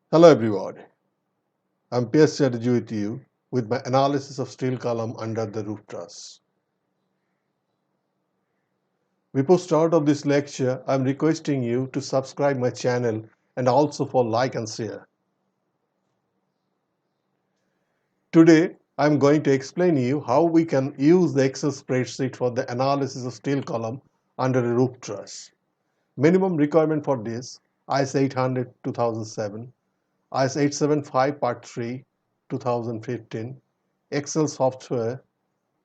Hello everyone, I'm PS Chatterjee with you with my analysis of steel column under the roof truss. Before start of this lecture, I'm requesting you to subscribe my channel and also for like and share. Today, I'm going to explain you how we can use the Excel spreadsheet for the analysis of steel column under a roof truss. Minimum requirement for this IS 800 2007, IS 875 Part 3 2015, Excel software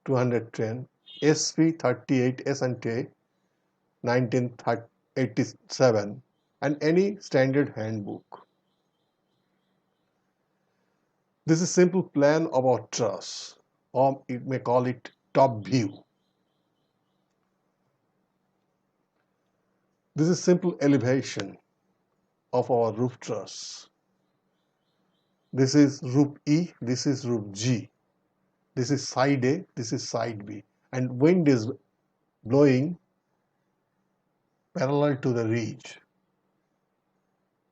210, SV38 S&T 1987, and any standard handbook. This is simple plan of our truss, or you may call it top view. This is simple elevation of our roof truss. This is roof E, this is roof G. This is side A, this is side B. And wind is blowing parallel to the ridge.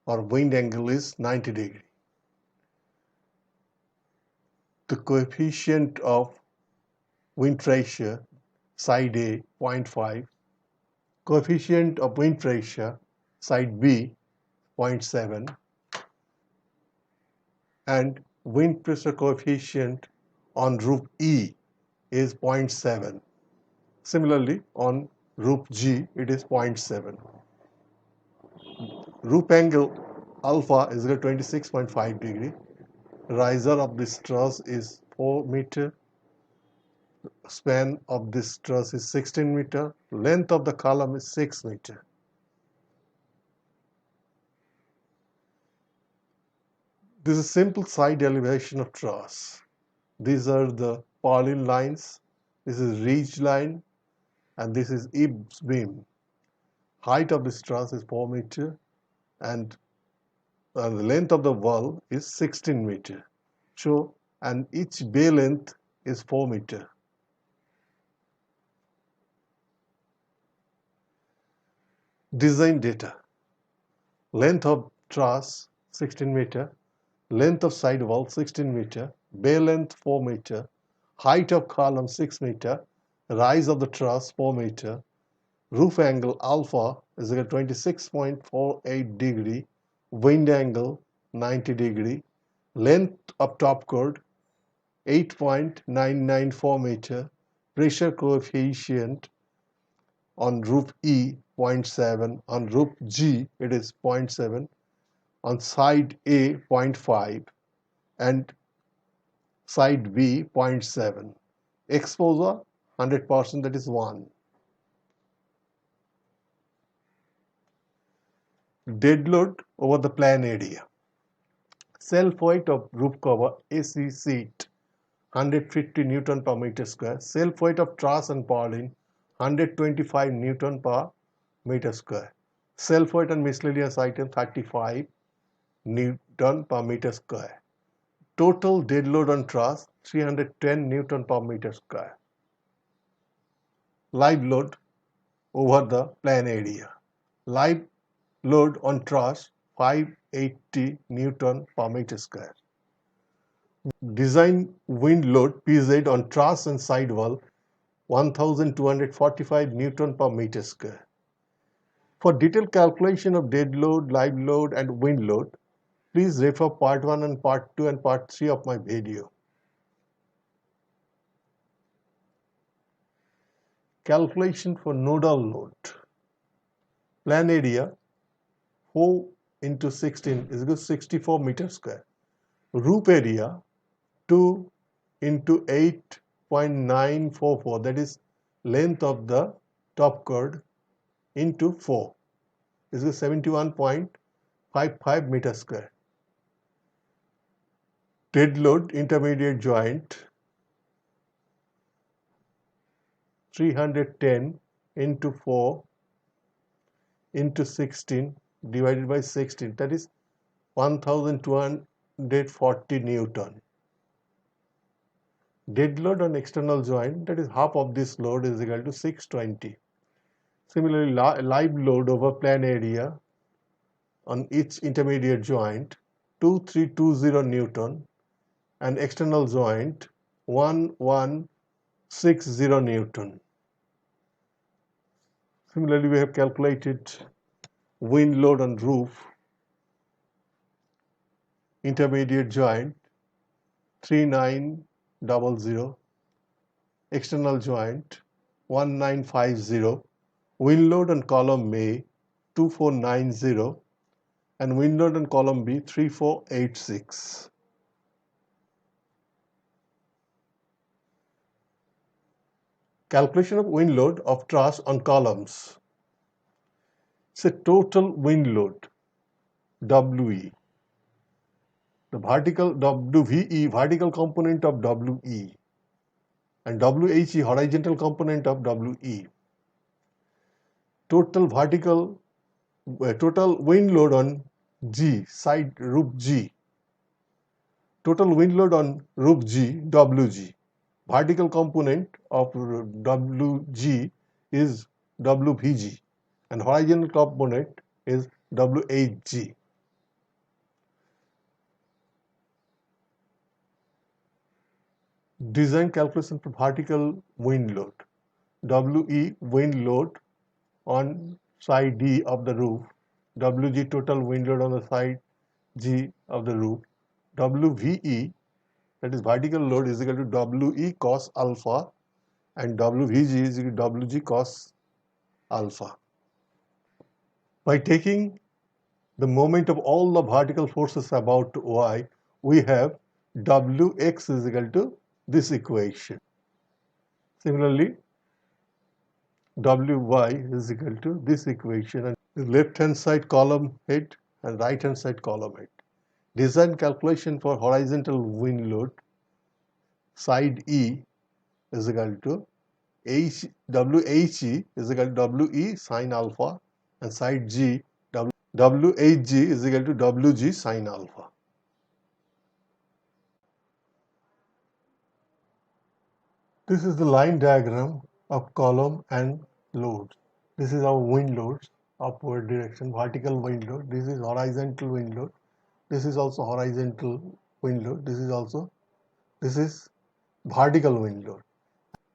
Our wind angle is 90 degrees. The coefficient of wind pressure, side A 0.5, coefficient of wind pressure, side B 0.7, and wind pressure coefficient on roof E is 0.7. Similarly, on roof G, it is 0.7. Roof angle alpha is equal to 26.5 degree. Riser of this truss is 4 meter. Span of this truss is 16 meter. Length of the column is 6 meter. This is simple side elevation of truss. These are the purlin lines. This is ridge line, and this is eaves beam. Height of this truss is 4 meter, and the length of the wall is 16 meter. So, and each bay length is 4 meter. Design data. Length of truss 16 meter, length of side wall 16 meter, bay length 4 meter, height of column 6 meter, rise of the truss 4 meter, roof angle alpha is equal to 26.48 degree, wind angle 90 degree, length of top chord 8.994 meter, pressure coefficient on roof E 0.7, on roof G it is 0.7, on side A 0.5, and side B 0.7. Exposure 100%, that is 1. Dead load over the plan area. Self weight of roof cover AC sheet 150 Newton per meter square. Self weight of truss and purlin 125 Newton per meter square. Self weight on miscellaneous item 35 Newton per meter square. Total dead load on truss 310 Newton per meter square. Live load over the plan area. Live load on truss 580 Newton per meter square. Design wind load PZ on truss and sidewall 1245 Newton per meter square. For detailed calculation of dead load, live load, and wind load, please refer part 1 and part 2 and part 3 of my video. Calculation for nodal load. Plan area 4 into 16 is equal to 64 meter square. Roof area 2 into 8.944, that is length of the top chord, into 4 is 71.55 meter square. Dead load intermediate joint 310 into 4 into 16 divided by 16, that is 1240 Newton. Dead load on external joint, that is half of this load, is equal to 620. Similarly, live load over plan area on each intermediate joint 2320 Newton and external joint 1160 Newton. Similarly, we have calculated wind load on roof, intermediate joint 3900, external joint 1950, wind load on column A 2490 and wind load on column B 3486. Calculation of wind load of truss on columns. Say total wind load WE. The vertical WVE, vertical component of WE, and WHE, horizontal component of WE. Total wind load on G, side roof G. Total wind load on roof G, WG. Vertical component of WG is WVG and horizontal component is WHG. Design calculation for vertical wind load. WE wind load on side D of the roof, WG total wind load on the side G of the roof, WVE, that is vertical load, is equal to WE cos alpha and WVG is equal to WG cos alpha. By taking the moment of all the vertical forces about Y, we have Wx is equal to this equation. Similarly, Wy is equal to this equation, and the left hand side column head and right hand side column head. Design calculation for horizontal wind load. Side E is equal to WHE is equal to WE sin alpha, and side G WHG is equal to WG sin alpha. This is the line diagram of column and loads. This is our wind loads, upward direction, vertical wind load. This is horizontal wind load. This is also horizontal wind load. This is vertical wind load.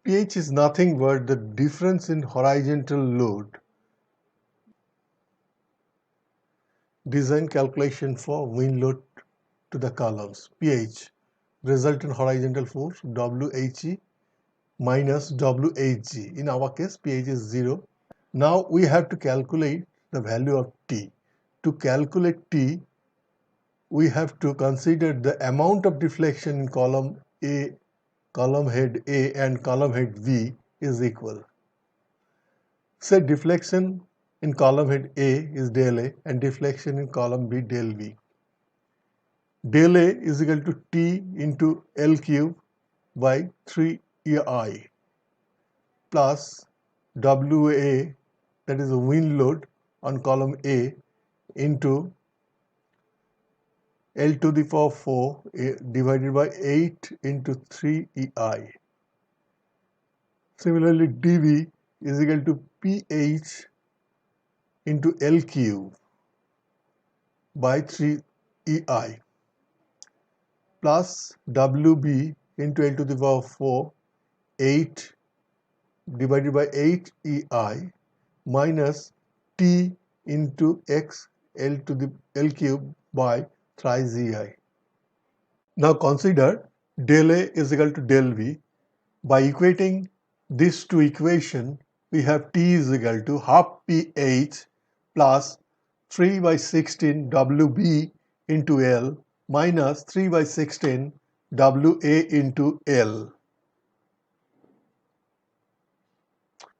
pH is nothing but the difference in horizontal load. Design calculation for wind load to the columns. pH, resultant horizontal force, WHE minus WHG. In our case, pH is 0. Now we have to calculate the value of T. To calculate T, we have to consider the amount of deflection in column A, column head A and column head V is equal. Say deflection in column head A is del A and deflection in column B del V. Del A is equal to T into L cube by 3EI plus WA, that is the wind load on column A, into L to the power 4 divided by 8 into 3EI. Similarly, dV is equal to pH into L cube by 3EI plus WB into L to the power 4 8 divided by 8EI minus T into X L to the L cube by thrice EI. Now consider del A is equal to del V. By equating these two equations, we have T is equal to half pH plus 3 by 16 WB into L minus 3 by 16 WA into L.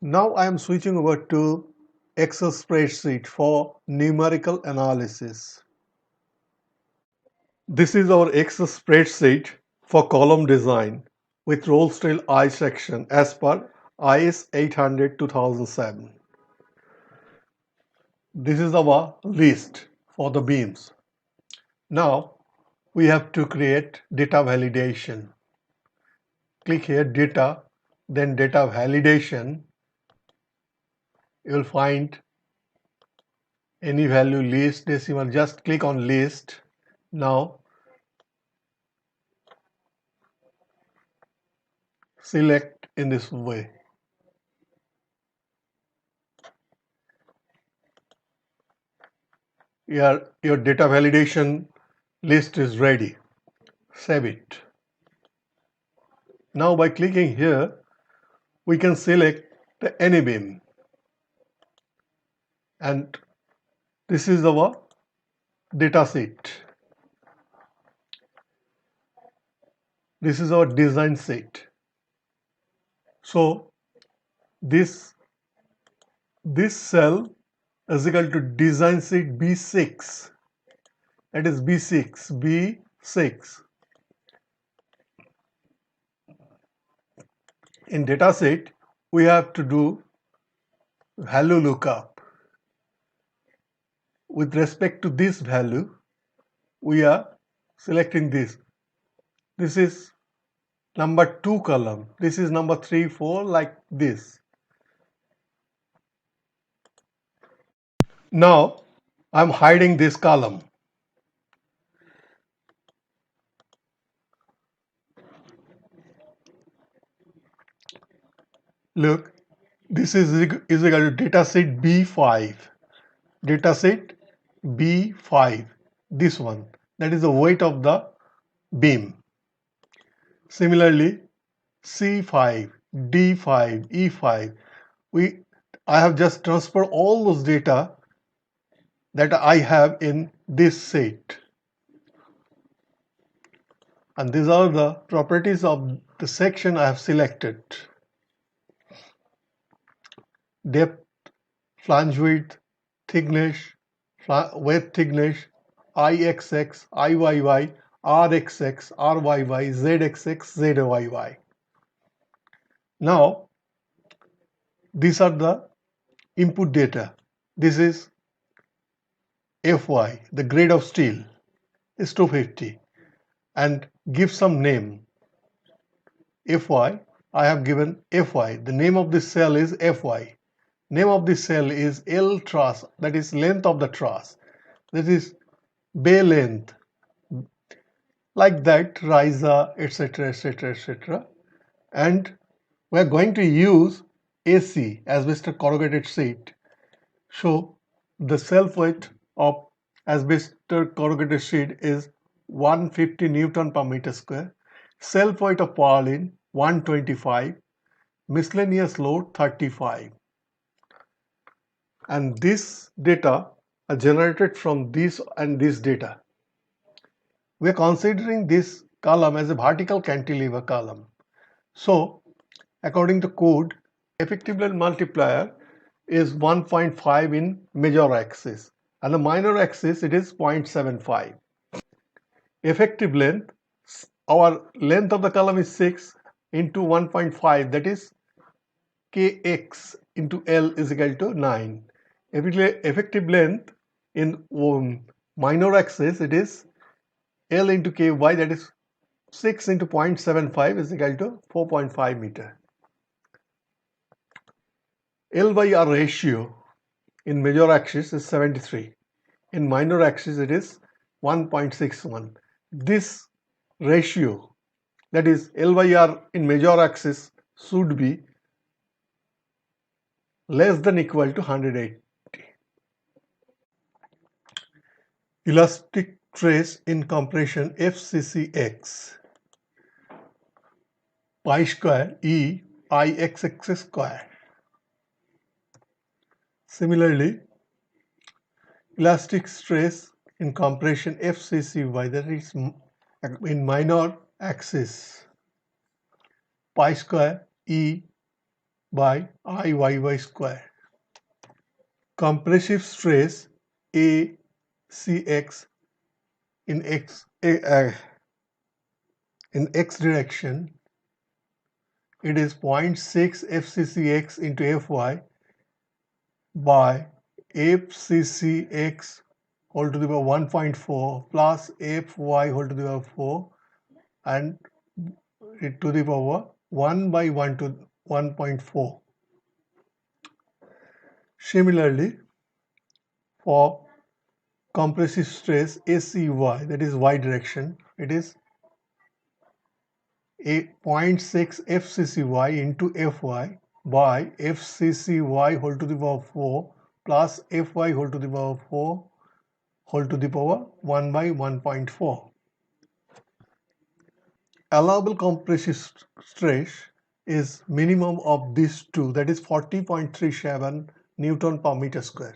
Now I am switching over to Excel spreadsheet for numerical analysis. This is our Excel spreadsheet for column design with roll style I section as per IS 800-2007. This is our list for the beams. Now we have to create data validation. Click here data, then data validation. You will find any value list, decimal, just click on list. Now select in this way. Your data validation list is ready. Save it. Now by clicking here, we can select the AnyBeam, and this is our data sheet. This is our design sheet. So this cell is equal to design sheet B6. That is B6. In dataset, we have to do value lookup. With respect to this value, we are selecting this. This is number 2 column. This is number 3, 4, like this. Now, I'm hiding this column. Look, this is equal to dataset B5. Dataset B5. This one. That is the weight of the beam. Similarly, C5, D5, E5. I have just transferred all those data that I have in this sheet. And these are the properties of the section I have selected. Depth, flange width, thickness, wedge thickness, IXX, IYY, RXX, RYY, ZXX, ZYY. Now, these are the input data. This is FY, the grade of steel is 250, and give some name. FY, I have given FY. The name of this cell is FY. Name of this cell is L truss, that is length of the truss. That is bay length. Like that, riser, etc., etc., etc. And we are going to use AC, asbestos corrugated sheet. So the self weight of asbestos corrugated sheet is 150 Newton per meter square. Self weight of purlin 125. Miscellaneous load 35. And this data are generated from this and this data. We are considering this column as a vertical cantilever column. So according to code, effective length multiplier is 1.5 in major axis, and the minor axis it is 0.75. Effective length, our length of the column is 6 into 1.5, that is kx into L is equal to 9. Effective length in minor axis it is L into ky, that is 6 into 0.75 is equal to 4.5 meter. L by R ratio in major axis is 73. In minor axis it is 1.61. This ratio, that is L by R in major axis, should be less than equal to 180. Elastic stress in compression FCCX pi square E IXX square. Similarly, elastic stress in compression FCCY, that is in minor axis, pi square E by IYY square. Compressive stress ACX in x direction, it is 0.6 FCCX into Fy by FCCX whole to the power 1.4 plus Fy whole to the power 4 and it to the power 1 by 1 to 1.4. Similarly, for compressive stress ACY, that is y direction, it is a 0.6 FCCY into Fy by FCCY whole to the power 4 plus Fy whole to the power 4 whole to the power 1 by 1.4. Allowable compressive stress is minimum of these two, that is 40.37 Newton per meter square.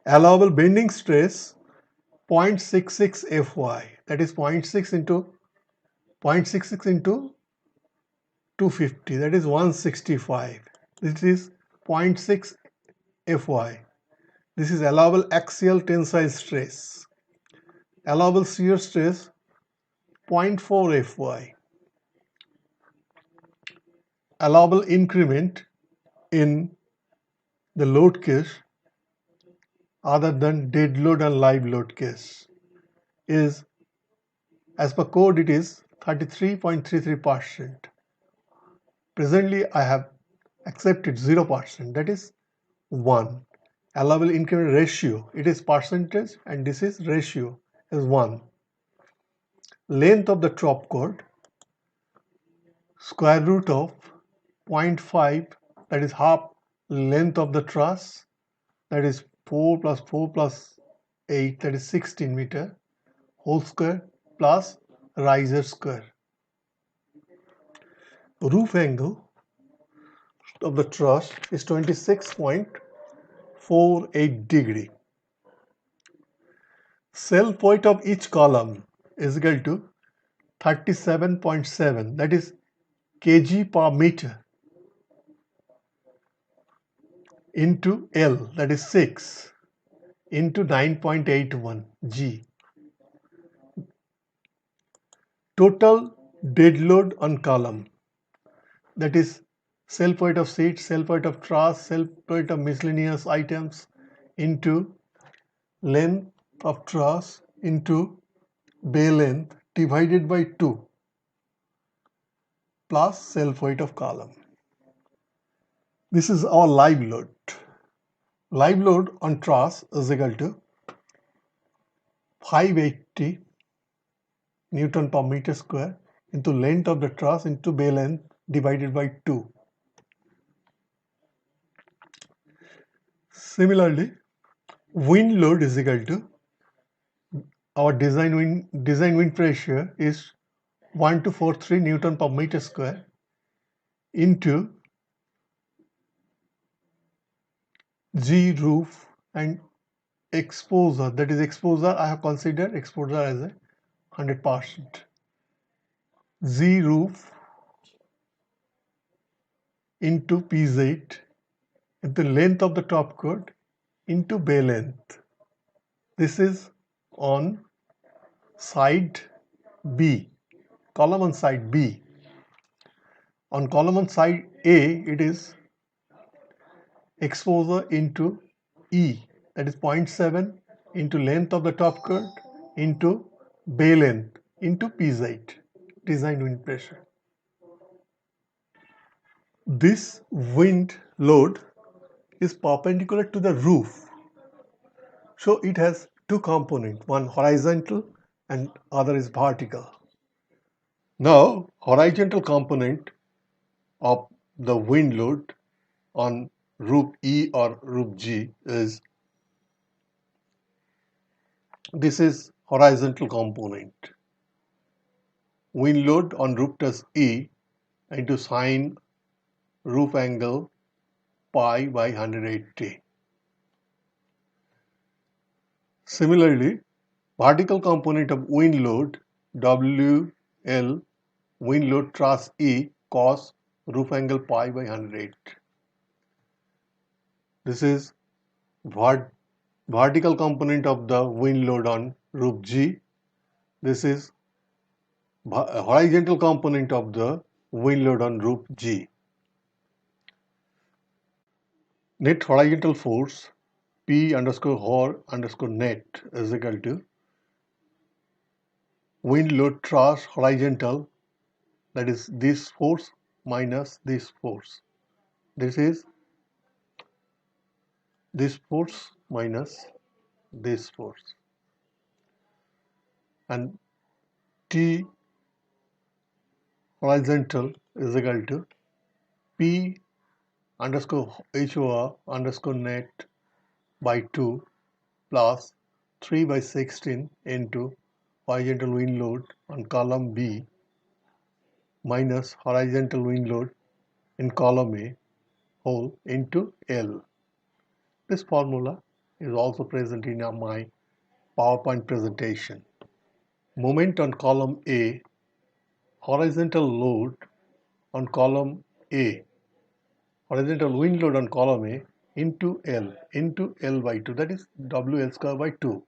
Allowable bending stress 0.66 Fy, that is 0.66 into 250, that is 165. This is 0.6 Fy. This is allowable axial tensile stress. Allowable shear stress 0.4 Fy. Allowable increment in the load case other than dead load and live load case is, as per code, it is 33.33%. Presently I have accepted 0%, that is 1. Allowable increment ratio, it is percentage and this is ratio is 1. Length of the top chord, square root of 0.5, that is half length of the truss, that is 4 plus 4 plus 8, that is 16 meter, whole square plus riser square. Roof angle of the truss is 26.48 degree. Self weight of each column is equal to 37.7, that is kg per meter, into L, that is 6, into 9.81 G. Total dead load on column, that is self weight of seat, self weight of truss, self weight of miscellaneous items into length of truss into bay length divided by 2 plus self weight of column. This is our live load. Live load on truss is equal to 580 Newton per meter square into length of the truss into bay length divided by 2. Similarly, wind load is equal to, our design wind pressure is 1243 Newton per meter square into G roof and exposure, that is exposure, I have considered exposure as a 100%. Z roof into PZ into length of the top chord into bay length. This is on side B, column on side B. On column on side A, it is exposure into E, that is 0.7 into length of the top chord into bay length into PZ, design wind pressure. This wind load is perpendicular to the roof, so it has two components, one horizontal and other is vertical. Now, horizontal component of the wind load on roof E or roof G is, this is horizontal component. Wind load on roof truss E into sine roof angle pi by 180. Similarly, vertical component of wind load WL, wind load truss E cos roof angle pi by 108. This is vertical component of the wind load on roof G. This is horizontal component of the wind load on roof G. Net horizontal force P underscore hor underscore net is equal to wind load truss horizontal, that is this force minus this force. This is this force minus this force. and T horizontal is equal to P underscore HOR underscore net by 2 plus 3 by 16 into horizontal wind load on column B minus horizontal wind load in column A whole into L. This formula is also present in my PowerPoint presentation. Moment on column A, horizontal load on column A, horizontal wind load on column A into L by 2, that is WL square by 2,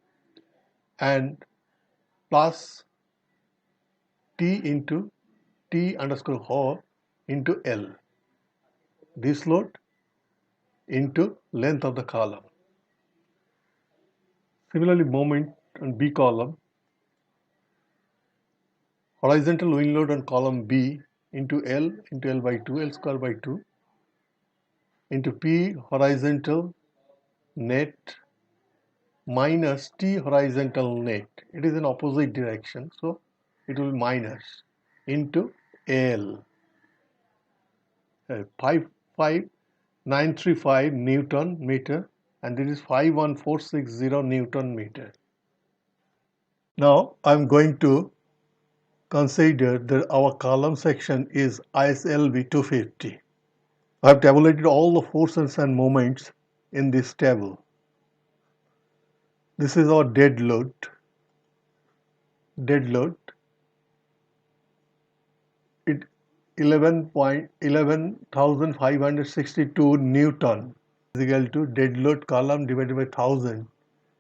and plus T into T underscore HOR into L. This load into length of the column. Similarly, moment on B column, horizontal wind load on column B into L by 2, L square by 2 into P horizontal net minus T horizontal net. It is in opposite direction, so it will be minus into L. 55935 Newton meter, and this is 51460 Newton meter. Now I'm going to consider that our column section is ISLB 250. I have tabulated all the forces and moments in this table. This is our dead load. It 11,562 Newton is equal to dead load column divided by 1000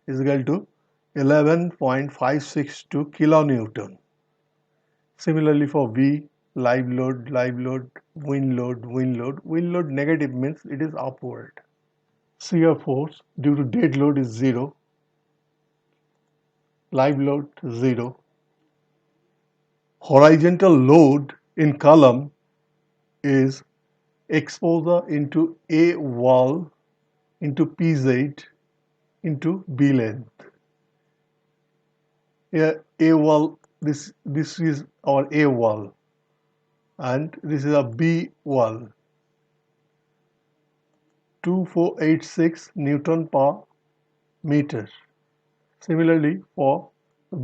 is equal to 11.562 kilonewton. Similarly for V, live load, wind load negative means it is upward. Shear force due to dead load is 0, live load 0. Horizontal load in column is exposure into A wall into PZ into B length. Here A wall, this is our A wall, and this is a B wall. 2486 Newton per meter. Similarly for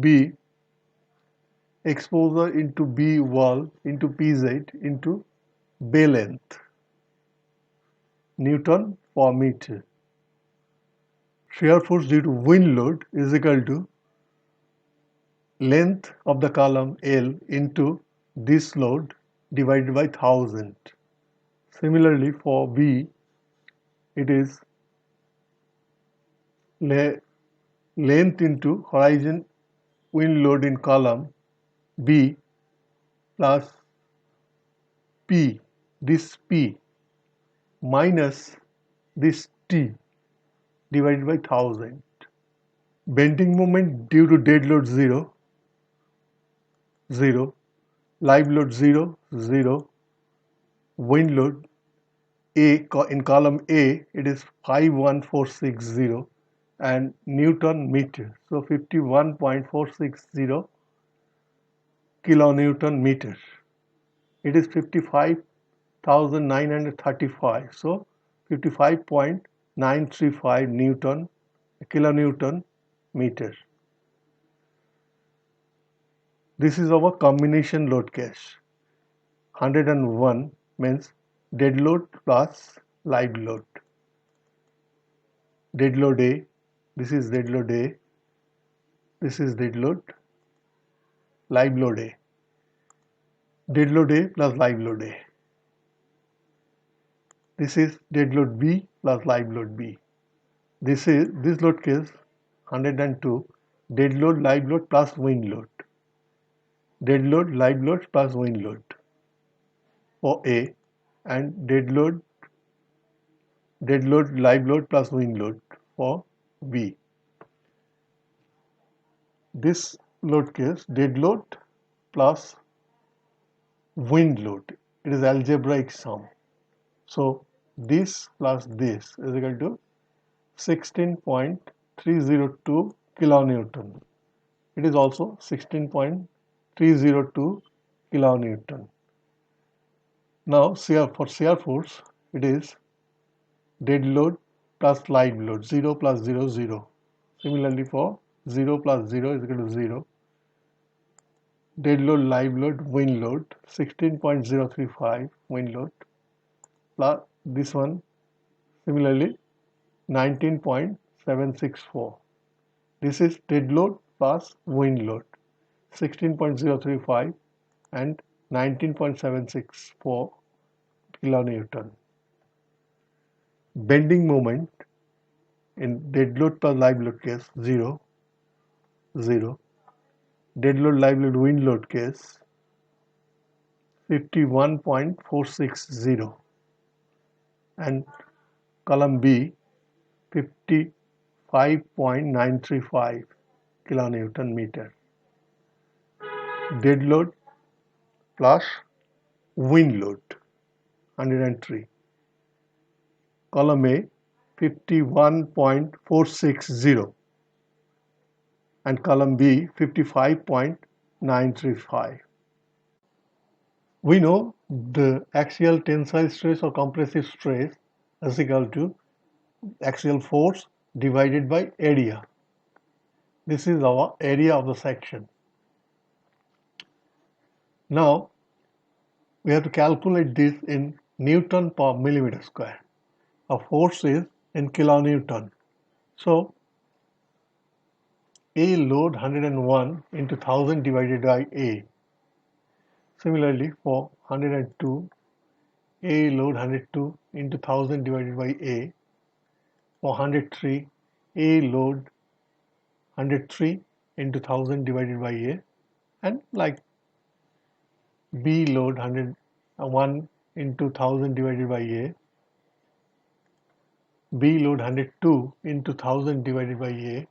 B, exposure into B wall into PZ into bay length, Newton per meter. Shear force due to wind load is equal to length of the column L into this load divided by 1000. Similarly for B, it is length into horizon wind load in column B plus P, this P minus this T divided by 1000. Bending moment due to dead load 0, live load 0, wind load A in column A it is 51460 and Newton meter, so 51.460 kilonewton meter. It is 55,935, so 55.935 kilonewton meter. This is our combination load case. 101 means dead load plus live load. Dead load A, this is dead load A, this is dead load, live load A. Dead load A plus live load A. This is dead load B plus live load B. This load case 102, dead load, live load plus wind load. Dead load, live load plus wind load for A, and dead load, live load plus wind load for B. This load case, dead load plus wind load, it is algebraic sum. So this plus this is equal to 16.302 kilonewton. it is also 16.302 kilonewton. Now for shear force, it is dead load plus live load, 0 plus 0, 0. Similarly for 0 plus 0 is equal to 0. Dead load, live load, wind load, 16.035 wind load plus this one, similarly 19.764. This is dead load plus wind load, 16.035 and 19.764 kilonewton. Bending moment in dead load plus live load case, 0, 0. Dead load, live load, wind load case, 51.460, and column B, 55.935 kilonewton meter. Dead load plus wind load, 103. Column A, 51.460, and column B, 55.935. We know the axial tensile stress or compressive stress is equal to axial force divided by area. This is our area of the section. Now we have to calculate this in Newton per millimeter square. A force is in kilonewton. So A load 101 into 1000 divided by A. Similarly for 102, A load 102 into 1000 divided by A. For 103, A load 103 into 1000 divided by A, and like B load 101 into 1000 divided by A, B load 102 into 1000 divided by A,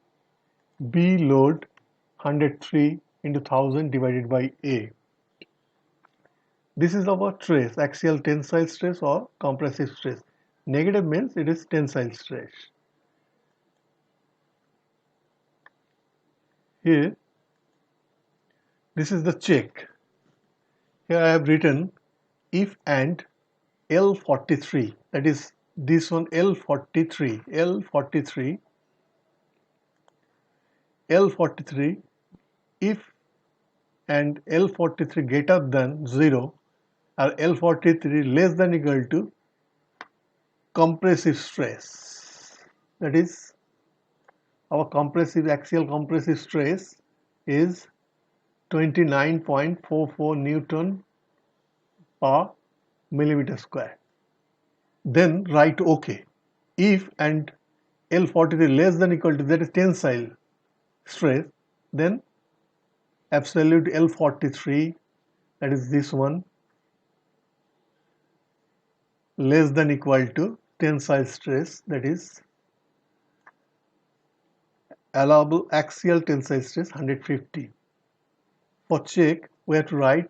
B load 103 into 1000 divided by A. This is our stress, axial tensile stress or compressive stress. Negative means it is tensile stress. Here, this is the check. Here I have written if and L43, that is this one L43, L43, if and L43 greater than 0 or L43 less than equal to compressive stress. That is our axial compressive stress is 29.44 Newton per millimeter square. Then write OK. If and L43 less than equal to, that is tensile stress, then absolute L43, that is this one, less than equal to tensile stress, that is allowable axial tensile stress 150. For check, we have to write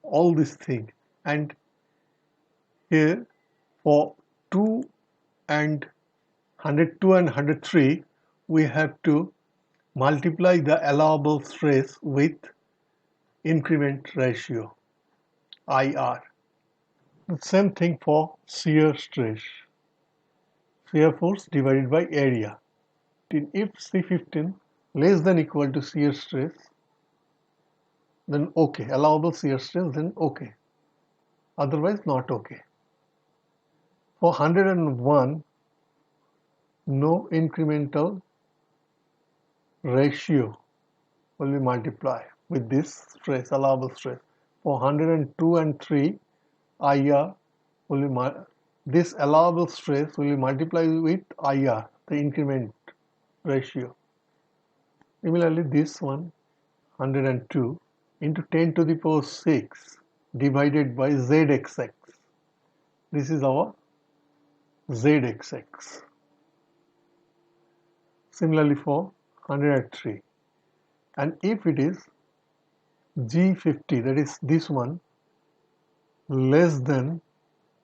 all these things, and here for 2 and 102 and 103 we have to multiply the allowable stress with increment ratio IR. The same thing for shear stress, shear force divided by area. If C15 less than equal to shear stress, then OK, allowable shear stress, then OK, otherwise not OK. For 101, no incremental ratio will be multiplied with this stress, allowable stress. For 102 and 3, IR will be this allowable stress will be multiplied with IR, the increment ratio. Similarly, this one 102 into 10 to the power 6 divided by ZXX. This is our ZXX. Similarly for 103. And if it is G50, that is this one, less than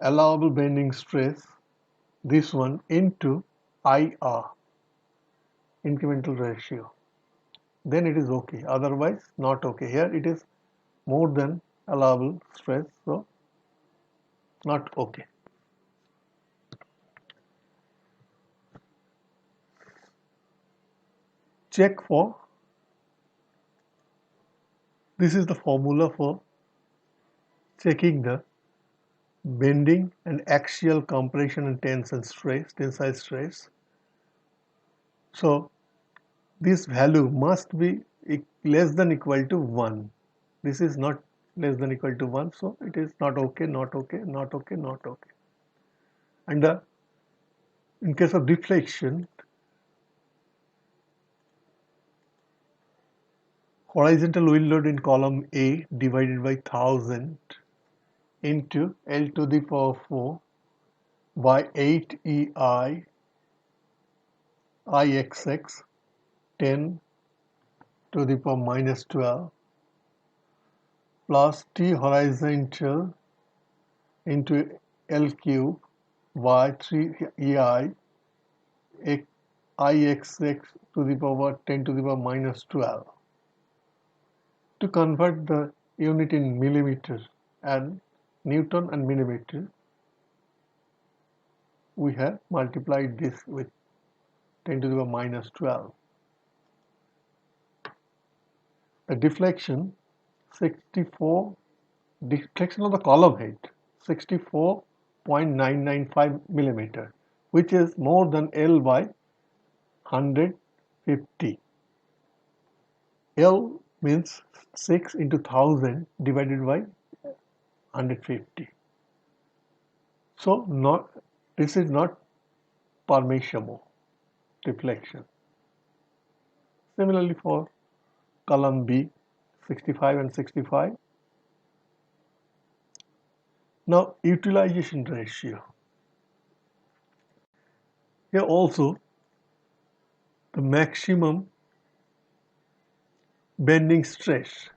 allowable bending stress, this one, into IR, incremental ratio. then it is okay, otherwise not okay. Here it is more than allowable stress, so not okay. Check for, this is the formula for checking the bending and axial compression and tensile stress. So this value must be less than equal to 1. This is not less than equal to 1, so it is not okay, not okay, not okay, not okay. And in case of deflection, horizontal wheel load in column A divided by 1000 into L to the power 4 by 8 EI IXX 10 to the power minus 12 plus T horizontal into L cube by 3 EI IXX to the power 10 to the power minus 12. To convert the unit in millimeter and Newton and millimeter, we have multiplied this with 10 to the power minus 12. The deflection 64, deflection of the column head 64.995 millimeter, which is more than L by 150. L means 6 into 1000 divided by 150. So this is not permissible deflection. Similarly for column B, 65 and 65. Now utilization ratio. Here also the maximum bending stress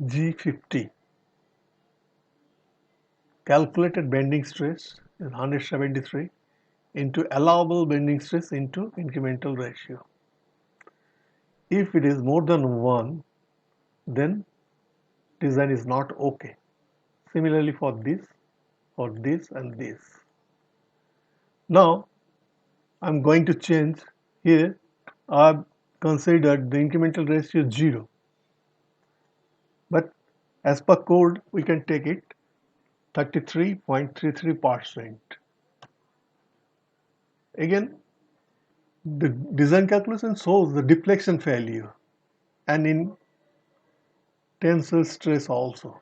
G50, calculated bending stress is 173 into allowable bending stress into incremental ratio. If it is more than 1, then design is not okay. Similarly for this and this. Now I'm going to change here. I've considered the incremental ratio 0, but as per code we can take it 33.33%. Again, the design calculation shows the deflection failure and in tensile stress also.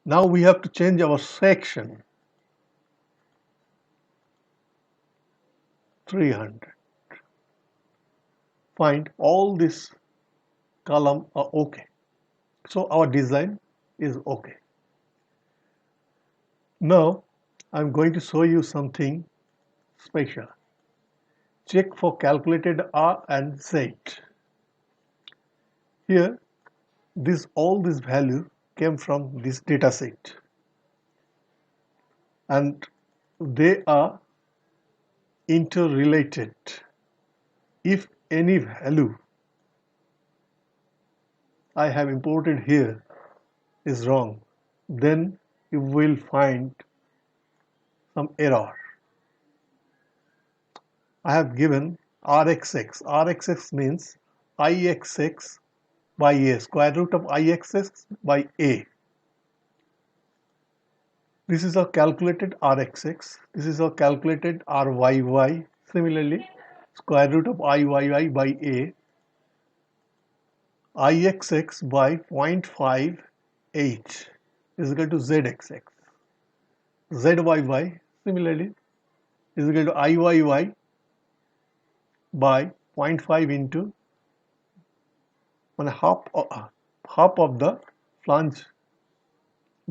Now we have to change our section 300. Find all this column are okay. So our design is okay. Now I'm going to show you something special. Check for calculated R and Z. Here all this value came from this data set and they are interrelated. If any value I have imported here is wrong, then you will find some error. I have given RXX. RXX means IXX by A, square root of IXX by A. This is a calculated RXX. This is a calculated RYY. Similarly, square root of IYY by A. IXX by 0.58 is equal to ZXX. ZYY similarly is equal to IYY by 0.5 into half of the flange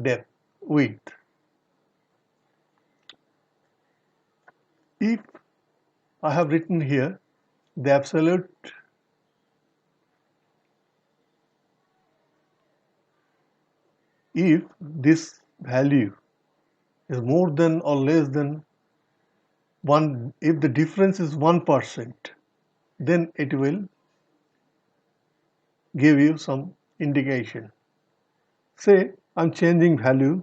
depth width. If I have written here the absolute if this value is more than or less than 1, if the difference is 1%, then it will give you some indication. Say I'm changing value.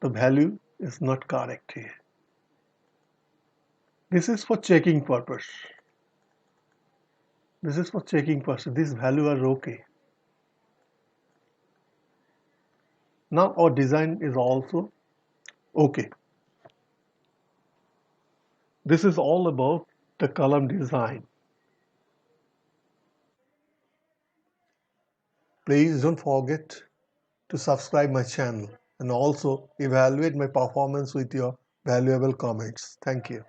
The value is not correct here. This is for checking purpose. This is for checking purpose. These values are okay. Now our design is also okay. This is all about the column design. Please don't forget to subscribe my channel and also evaluate my performance with your valuable comments. Thank you.